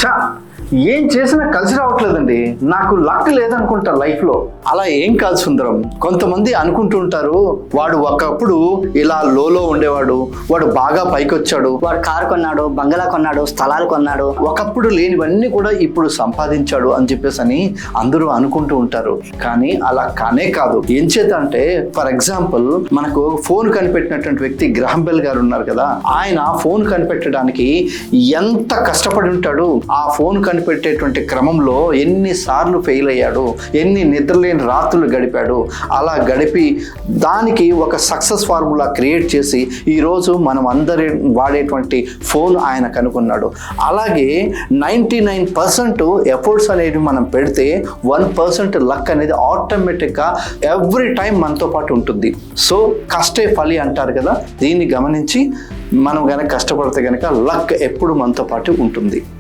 చా ఏం చేసినా కలిసి రావట్లేదండి. నాకు లక్ లేదనుకుంటా లైఫ్లో. అలా ఏం కాదు సుందరం. కొంతమంది అనుకుంటూ ఉంటారు, వాడు ఒకప్పుడు ఇలా లోలో ఉండేవాడు, వాడు బాగా పైకి వచ్చాడు, వాడు కారు కొన్నాడు, బంగళా కొన్నాడు, స్థలాలు కొన్నాడు, ఒకప్పుడు లేనివన్నీ కూడా ఇప్పుడు సంపాదించాడు అని చెప్పేసి అని అందరూ అనుకుంటూ ఉంటారు. కానీ అలా కానే కాదు. ఏం చేత అంటే, ఫర్ ఎగ్జాంపుల్ మనకు ఫోన్ కనిపెట్టినటువంటి వ్యక్తి గ్రహం బెల్ గారు ఉన్నారు కదా, ఆయన ఫోన్ కనిపెట్టడానికి ఎంత కష్టపడి ఉంటాడు. ఆ ఫోన్ కనిపెట్టేటువంటి క్రమంలో ఎన్నిసార్లు ఫెయిల్ అయ్యాడు, ఎన్ని నిద్రలేని రాత్రులు గడిపాడు. అలా గడిపి దానికి ఒక సక్సెస్ ఫార్ములా క్రియేట్ చేసి ఈరోజు మనం అందరి వాడేటువంటి ఫోన్ ఆయన కనుక్కున్నాడు. అలాగే 99% ఎఫర్ట్స్ అనేవి మనం పెడితే 1% లక్ అనేది ఆటోమేటిక్గా ఎవ్రీ టైం మనతో పాటు ఉంటుంది. సో కష్టే ఫలి అంటారు కదా, దీన్ని గమనించి మనం కనుక కష్టపడితే కనుక లక్ ఎప్పుడు మనతో పాటు ఉంటుంది.